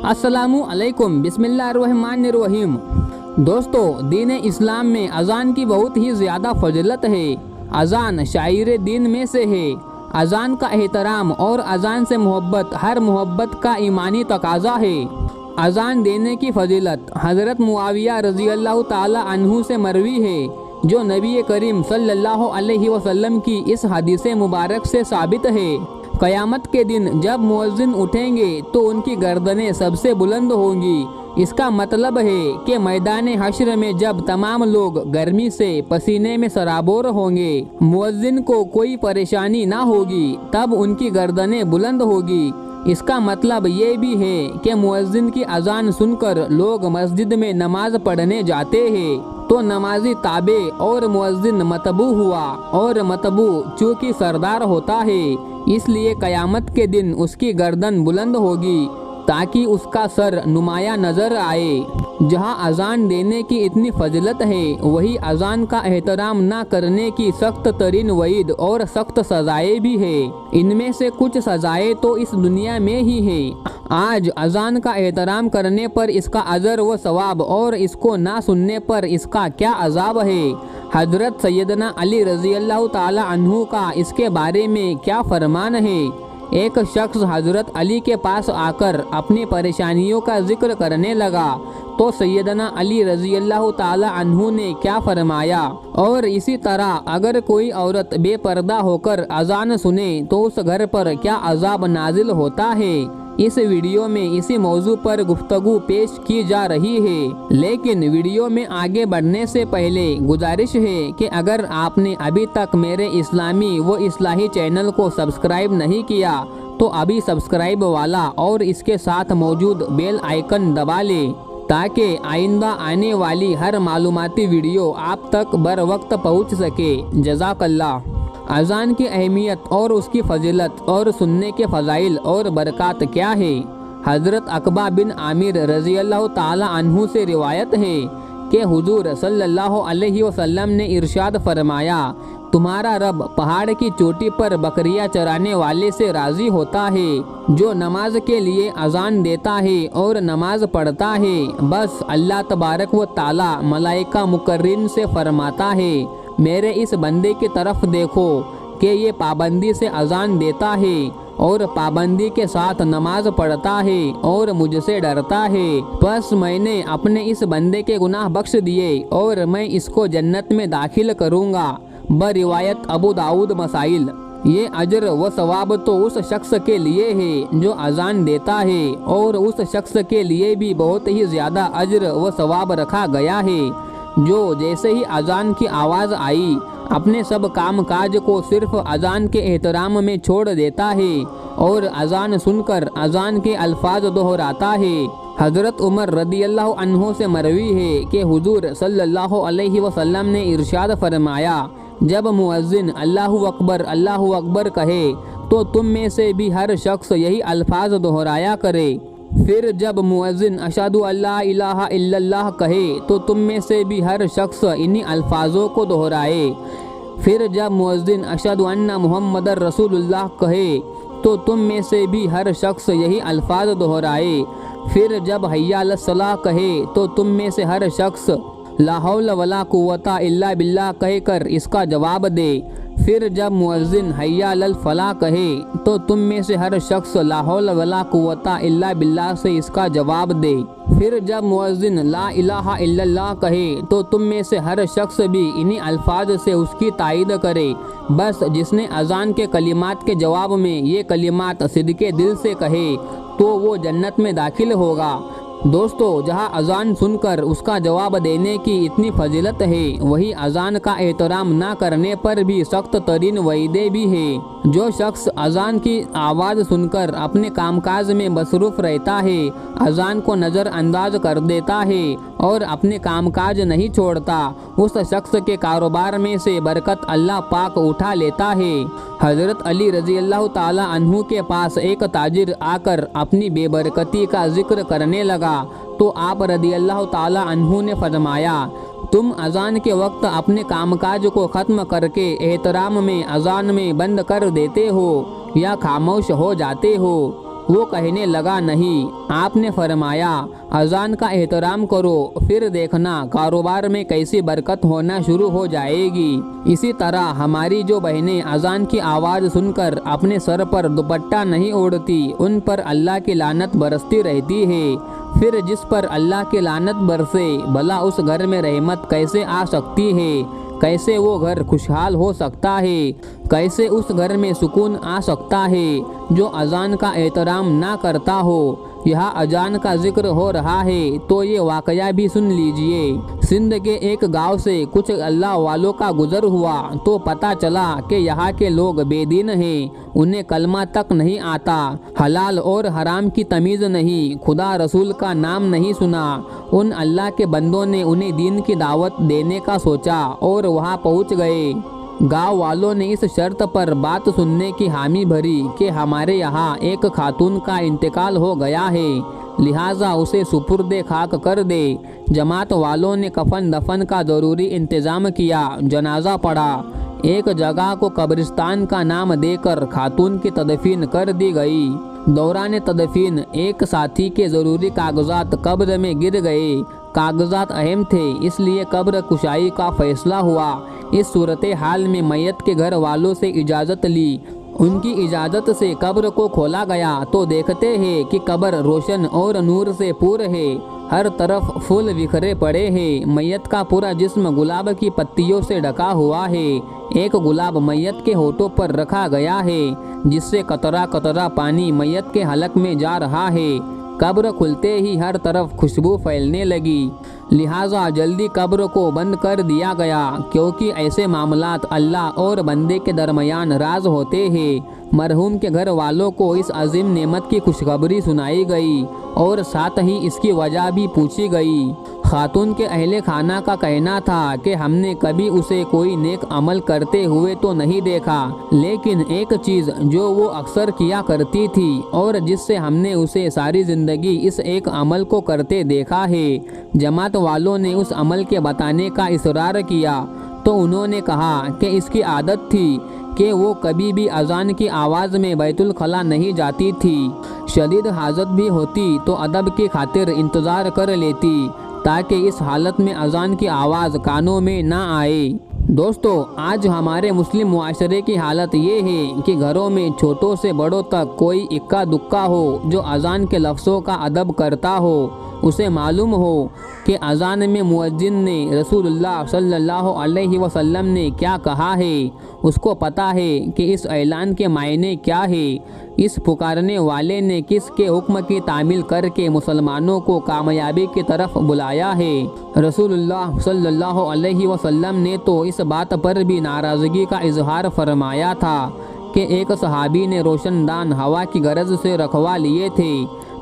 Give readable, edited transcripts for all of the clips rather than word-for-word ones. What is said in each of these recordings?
अस्सलामु अलैकुम, बिस्मिल्लाहिर्रहमानिर्रहीम। दोस्तों, दीन इस्लाम में अज़ान की बहुत ही ज़्यादा फजीलत है। अज़ान शाइर दीन में से है। अज़ान का एहतराम और अज़ान से मोहब्बत हर मोहब्बत का ईमानी तकाज़ा है। अज़ान देने की फजीलत हज़रत मुआविया रज़ी अल्लाह ताला अन्हु से मरवी है, जो नबी करीम सल्लल्लाहु अलैहि वसल्लम की इस हदीस मुबारक से साबित है। क़यामत के दिन जब मुअज्जिन उठेंगे तो उनकी गर्दनें सबसे बुलंद होंगी। इसका मतलब है कि मैदान हश्र में जब तमाम लोग गर्मी से पसीने में सराबोर होंगे, मुअज्जिन को कोई परेशानी ना होगी, तब उनकी गर्दनें बुलंद होगी। इसका मतलब ये भी है कि मुअज्जिन की अज़ान सुनकर लोग मस्जिद में नमाज पढ़ने जाते हैं, तो नमाजी ताबे और मुअज्जिन मतबू हुआ, और मतबू चूँकि सरदार होता है, इसलिए क़यामत के दिन उसकी गर्दन बुलंद होगी ताकि उसका सर नुमाया नज़र आए। जहाँ अज़ान देने की इतनी फजीलत है, वही अज़ान का एहतराम ना करने की सख्त तरीन वईद और सख्त सज़ाएँ भी है। इनमें से कुछ सज़ाएँ तो इस दुनिया में ही है। आज अज़ान का एहतराम करने पर इसका अजर व सवाब और इसको ना सुनने पर इसका क्या अज़ाब है। हज़रत सैयदना अली रज़ी अल्लाह ताला अन्हु का इसके बारे में क्या फरमान है। एक शख्स हज़रत अली के पास आकर अपनी परेशानियों का जिक्र करने लगा, तो सैयदना अली रज़ी अल्लाह ताला अन्हु ने क्या फरमाया। और इसी तरह अगर कोई औरत बेपर्दा होकर अज़ान सुने तो उस घर पर क्या अज़ाब नाजिल होता है। इस वीडियो में इसी मौजू पर गुफ्तगू पेश की जा रही है, लेकिन वीडियो में आगे बढ़ने से पहले गुजारिश है कि अगर आपने अभी तक मेरे इस्लामी व इस्लाही चैनल को सब्सक्राइब नहीं किया तो अभी सब्सक्राइब वाला और इसके साथ मौजूद बेल आइकन दबा लें, ताकि आइंदा आने वाली हर मालूमाती वीडियो आप तक बर वक्त पहुँच सके। जज़ाकल्लाह। अज़ान की अहमियत और उसकी फजीलत और सुनने के फ़ज़ाइल और बरक़ात क्या है। हज़रत अक़बा बिन आमिर रज़ी अल्लाह ताला अन्हु से रिवायत है कि हुज़ूर सल्लल्लाहु अलैहि वसल्लम ने इरशाद फरमाया, तुम्हारा रब पहाड़ की चोटी पर बकरियां चराने वाले से राज़ी होता है, जो नमाज के लिए अज़ान देता है और नमाज पढ़ता है। बस अल्लाह तबारक व ताला मलाइका मुकर्रिन से फरमाता है, मेरे इस बंदे की तरफ देखो कि ये पाबंदी से अज़ान देता है और पाबंदी के साथ नमाज पढ़ता है और मुझसे डरता है। बस मैंने अपने इस बंदे के गुनाह बख्श दिए और मैं इसको जन्नत में दाखिल करूँगा। बरिवायत अबू दाऊद मसाइल। ये अजर व सवाब तो उस शख्स के लिए है जो अज़ान देता है, और उस शख्स के लिए भी बहुत ही ज़्यादा अजर व सवाब रखा गया है, जो जैसे ही अज़ान की आवाज़ आई अपने सब काम काज को सिर्फ अज़ान के एहतराम में छोड़ देता है और अज़ान सुनकर अज़ान के अल्फाज दोहराता है। हज़रत उमर रदी अल्लाह अन्हो से मरवी है कि हुज़ूर सल्लल्लाहु अलैहि वसल्लम ने इरशाद फरमाया, जब मुअज्जिन अल्लाहु अकबर कहे तो तुम में से भी हर शख्स यही अल्फाज दोहराया करे। फिर जब मुअज्जिन अशहदु अल्ला इलाहा इल्लल्लाह कहे तो तुम में से भी हर शख्स इन्हीं अल्फाजों को दोहराए। फिर जब मुअज्जिन अशहदु अन्ना मुहम्मदर रसूलुल्लाह कहे तो तुम में से भी हर शख्स यही अल्फाज दोहराए। फिर जब हय्या अलस सलाह कहे तो तुम में से हर शख्स ला हौल वला कुव्वता इल्ला बिल्लाह कहकर इसका जवाब दे। फिर जब मुअज्जिन हय्या अलल फलाह कहे तो तुम में से हर शख्स ला हौल वला कुव्वता इल्ला बिल्लाह से इसका जवाब दे। फिर जब मुअज्जिन ला इलाहा इल्लल्लाह कहे तो तुम में से हर शख्स भी इन्हीं अल्फाज से उसकी तायीद करे। बस जिसने अज़ान के कलिमात के जवाब में ये कलिमात सिद्के दिल से कहे तो वो जन्नत में दाखिल होगा। दोस्तों, जहाँ अज़ान सुनकर उसका जवाब देने की इतनी फजीलत है, वही अज़ान का एहतराम ना करने पर भी सख्त तरीन वईदें भी है। जो शख्स अज़ान की आवाज़ सुनकर अपने कामकाज में मसरूफ़ रहता है, अज़ान को नज़रअंदाज कर देता है और अपने कामकाज नहीं छोड़ता, उस शख्स के कारोबार में से बरकत अल्लाह पाक उठा लेता है। हज़रत अली रज़ी अल्लाह ताला अन्हु के पास एक ताजिर आकर अपनी बेबरकती का जिक्र करने लगा, तो आप रज़ी अल्लाह ताला अन्हु ने फरमाया, तुम अज़ान के वक्त अपने कामकाज को ख़त्म करके एहतराम में अज़ान में बंद कर देते हो या खामोश हो जाते हो। وہ کہنے لگا نہیں۔ آپ نے فرمایا اذان کا احترام کرو، پھر دیکھنا کاروبار میں کیسی برکت ہونا شروع ہو جائے گی۔ اسی طرح ہماری جو بہنیں اذان کی آواز سن کر اپنے سر پر دوپٹہ نہیں اوڑھتی، ان پر اللہ کی لعنت برستی رہتی ہے۔ پھر جس پر اللہ کی لعنت برسے، بھلا اس گھر میں رحمت کیسے آ سکتی ہے؟ کیسے وہ گھر خوشحال ہو سکتا ہے؟ کیسے اس گھر میں سکون آ سکتا ہے جو اذان کا احترام نہ کرتا ہو؟ یہاں اذان کا ذکر ہو رہا ہے تو یہ واقعہ بھی سن لیجئے۔ سندھ کے ایک گاؤں سے کچھ اللہ والوں کا گزر ہوا تو پتہ چلا کہ یہاں کے لوگ بے دین ہیں، انہیں کلمہ تک نہیں آتا، حلال اور حرام کی تمیز نہیں، خدا رسول کا نام نہیں سنا۔ ان اللہ کے بندوں نے انہیں دین کی دعوت دینے کا سوچا اور وہاں پہنچ گئے۔ گاؤں والوں نے اس شرط پر بات سننے کی حامی بھری کہ ہمارے یہاں ایک خاتون کا انتقال ہو گیا ہے، لہٰذا اسے سپرد خاک کر دے۔ جماعت والوں نے کفن دفن کا ضروری انتظام کیا، جنازہ پڑھا، ایک جگہ کو قبرستان کا نام دے کر خاتون کی تدفین کر دی گئی۔ دوران تدفین ایک ساتھی کے ضروری کاغذات قبر میں گر گئے۔ کاغذات اہم تھے، اس لیے قبر کشائی کا فیصلہ ہوا۔ اس صورتحال میں میت کے گھر والوں سے اجازت لی۔ ان کی اجازت سے قبر کو کھولا گیا تو دیکھتے ہیں کہ قبر روشن اور نور سے پور ہے، ہر طرف پھول بکھرے پڑے ہیں، میت کا پورا جسم گلاب کی پتیوں سے ڈھکا ہوا ہے۔ ایک گلاب میت کے ہونٹوں پر رکھا گیا ہے جس سے قطرہ قطرہ پانی میت کے حلق میں جا رہا ہے۔ قبر کھلتے ہی ہر طرف خوشبو پھیلنے لگی، لہٰذا جلدی قبر کو بند کر دیا گیا، کیونکہ ایسے معاملات اللہ اور بندے کے درمیان راز ہوتے ہیں۔ مرحوم کے گھر والوں کو اس عظیم نعمت کی خوشخبری سنائی گئی اور ساتھ ہی اس کی وجہ بھی پوچھی گئی۔ خاتون کے اہل خانہ کا کہنا تھا کہ ہم نے کبھی اسے کوئی نیک عمل کرتے ہوئے تو نہیں دیکھا، لیکن ایک چیز جو وہ اکثر کیا کرتی تھی اور جس سے ہم نے اسے ساری زندگی اس ایک عمل کو کرتے دیکھا ہے۔ جماعت والوں نے اس عمل کے بتانے کا اصرار کیا تو انہوں نے کہا کہ اس کی عادت تھی کہ وہ کبھی بھی اذان کی آواز میں بیت الخلا نہیں جاتی تھی۔ شدید حاجت بھی ہوتی تو ادب کی خاطر انتظار کر لیتی تاکہ اس حالت میں اذان کی آواز کانوں میں نہ آئے۔ دوستو، آج ہمارے مسلم معاشرے کی حالت یہ ہے کہ گھروں میں چھوٹوں سے بڑوں تک کوئی اکا دکا ہو جو اذان کے لفظوں کا ادب کرتا ہو، اسے معلوم ہو کہ اذان میں مؤذن نے رسول اللہ صلی اللہ علیہ وسلم نے کیا کہا ہے، اس کو پتہ ہے کہ اس اعلان کے معنی کیا ہے، اس پکارنے والے نے کس کے حکم کی تعمیل کر کے مسلمانوں کو کامیابی کی طرف بلایا ہے۔ رسول اللہ صلی اللہ علیہ وسلم نے تو اس بات پر بھی ناراضگی کا اظہار فرمایا تھا کہ ایک صحابی نے روشن دان ہوا کی غرض سے رکھوا لیے تھے،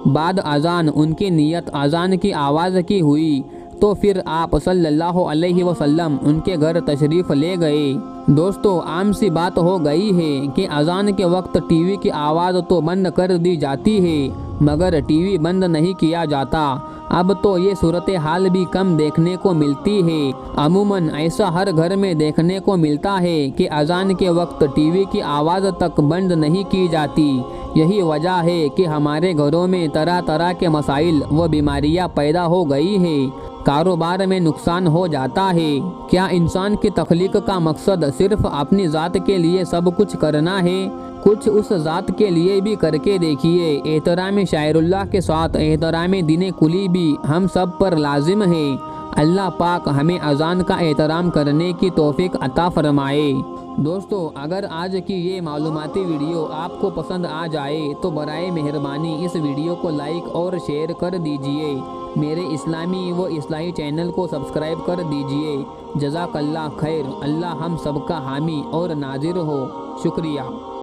بعد اذان ان کی نیت اذان کی آواز کی ہوئی تو پھر آپ صلی اللہ علیہ وسلم ان کے گھر تشریف لے گئے۔ دوستو، عام سی بات ہو گئی ہے کہ اذان کے وقت ٹی وی کی آواز تو بند کر دی جاتی ہے مگر ٹی وی بند نہیں کیا جاتا۔ اب تو یہ صورتحال بھی کم دیکھنے کو ملتی ہے۔ عموماً ایسا ہر گھر میں دیکھنے کو ملتا ہے کہ اذان کے وقت ٹی وی کی آواز تک بند نہیں کی جاتی۔ یہی وجہ ہے کہ ہمارے گھروں میں طرح طرح کے مسائل و بیماریاں پیدا ہو گئی ہیں، کاروبار میں نقصان ہو جاتا ہے۔ کیا انسان کی تخلیق کا مقصد صرف اپنی ذات کے لیے سب کچھ کرنا ہے؟ کچھ اس ذات کے لیے بھی کر کے دیکھیے۔ احترام شاعر اللہ کے ساتھ احترام دین کلی بھی ہم سب پر لازم ہے۔ اللہ پاک ہمیں اذان کا احترام کرنے کی توفیق عطا فرمائے۔ دوستو، اگر آج کی یہ معلوماتی ویڈیو آپ کو پسند آ جائے تو برائے مہربانی اس ویڈیو کو لائک اور شیئر کر دیجئے۔ میرے اسلامی و اصلاحی چینل کو سبسکرائب کر دیجئے۔ جزاک اللہ خیر۔ اللہ ہم سب کا حامی اور ناظر ہو۔ شکریہ۔